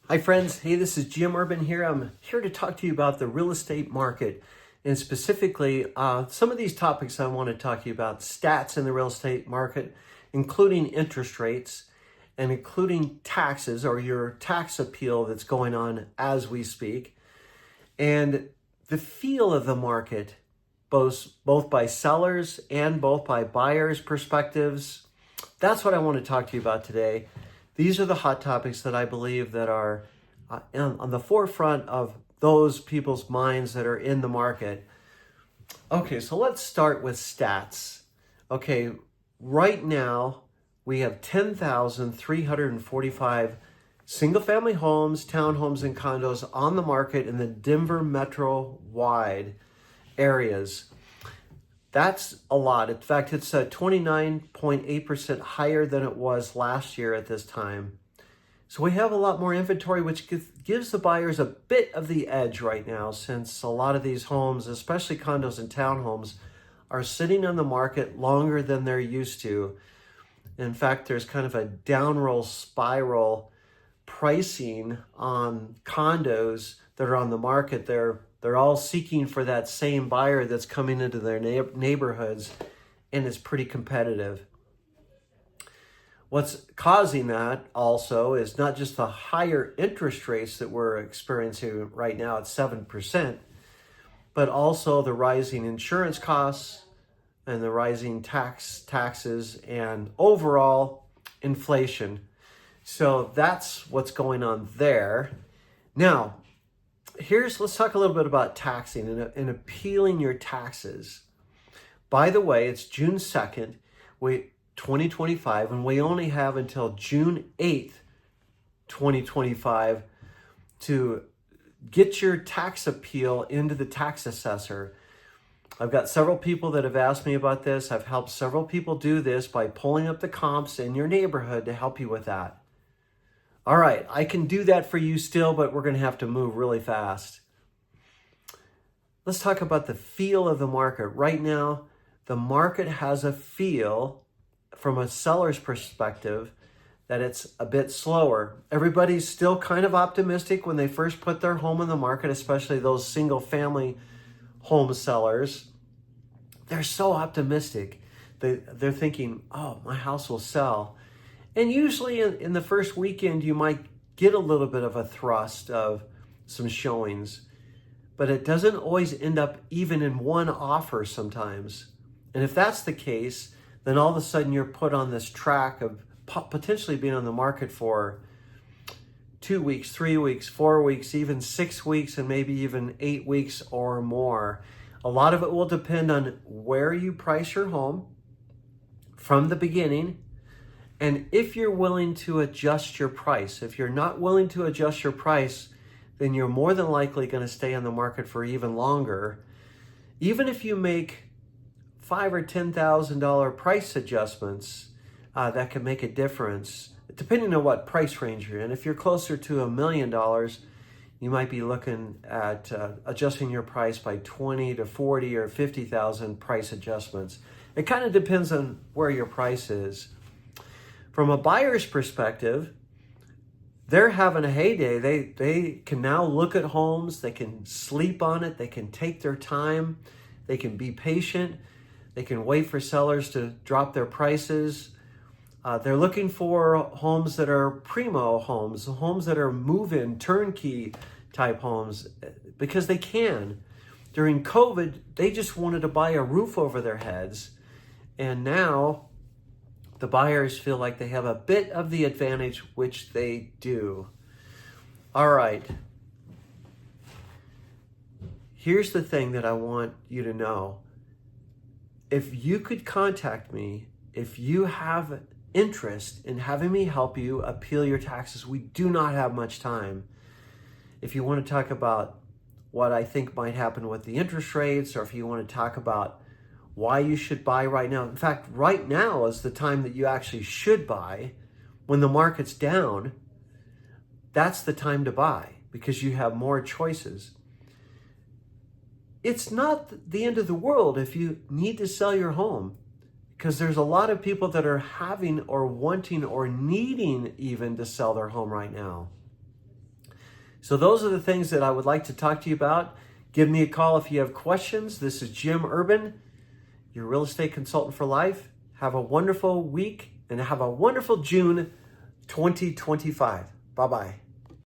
Hi friends, hey, this is Jim Urban here. I'm here to talk to you about the real estate market and specifically some of these topics I want to talk to you about, stats in the real estate market, including interest rates and including taxes or your tax appeal that's going on as we speak, and the feel of the market, both by sellers and both by buyers' perspectives. That's what I want to talk to you about today. These are the hot topics that I believe that are on the forefront of those people's minds that are in the market. Okay, so let's start with stats. Okay, right now we have 10,345 single-family homes, townhomes, and condos on the market in the Denver metro-wide areas. That's a lot. In fact, it's 29.8% higher than it was last year at this time. So we have a lot more inventory, which gives the buyers a bit of the edge right now, since a lot of these homes, especially condos and townhomes, are sitting on the market longer than they're used to. In fact, there's kind of a downward spiral pricing on condos that are on the market. They're all seeking for that same buyer that's coming into their neighborhoods, and it's pretty competitive. What's causing that also is not just the higher interest rates that we're experiencing right now at 7%, but also the rising insurance costs and the rising taxes and overall inflation. So that's what's going on there. Now, let's talk a little bit about taxing and appealing your taxes. By the way, it's June 2nd, 2025, and we only have until June 8th, 2025 to get your tax appeal into the tax assessor. I've got several people that have asked me about this. I've helped several people do this by pulling up the comps in your neighborhood to help you with that. All right, I can do that for you still, but we're going to have to move really fast. Let's talk about the feel of the market. Right now, the market has a feel from a seller's perspective that it's a bit slower. Everybody's still kind of optimistic when they first put their home on the market, especially those single family home sellers. They're so optimistic. They're thinking, oh, my house will sell. And usually in the first weekend, you might get a little bit of a thrust of some showings, but it doesn't always end up even in one offer sometimes. And if that's the case, then all of a sudden you're put on this track of potentially being on the market for 2 weeks, 3 weeks, 4 weeks, even 6 weeks, and maybe even 8 weeks or more. A lot of it will depend on where you price your home from the beginning, and if you're willing to adjust your price. If you're not willing to adjust your price, then you're more than likely going to stay on the market for even longer. Even if you make $5,000 or $10,000 price adjustments, that can make a difference, depending on what price range you're in. If you're closer to $1 million, you might be looking at adjusting your price by 20 to 40 or 50,000 price adjustments. It kind of depends on where your price is. From a buyer's perspective, they're having a heyday. They can now look at homes, they can sleep on it, they can take their time, they can be patient, they can wait for sellers to drop their prices. They're looking for homes that are primo homes, homes that are move-in, turnkey type homes, because they can. During COVID, they just wanted to buy a roof over their heads, and now the buyers feel like they have a bit of the advantage, which they do. All right. Here's the thing that I want you to know. If you could contact me, if you have interest in having me help you appeal your taxes, we do not have much time. If you want to talk about what I think might happen with the interest rates, or if you want to talk about why you should buy right now. In fact, right now is the time that you actually should buy. When the market's down, that's the time to buy because you have more choices. It's not the end of the world if you need to sell your home, because there's a lot of people that are having or wanting or needing even to sell their home right now. So those are the things that I would like to talk to you about. Give me a call if you have questions. This is Jim Urban, your real estate consultant for life. Have a wonderful week and have a wonderful June 2025. Bye-bye.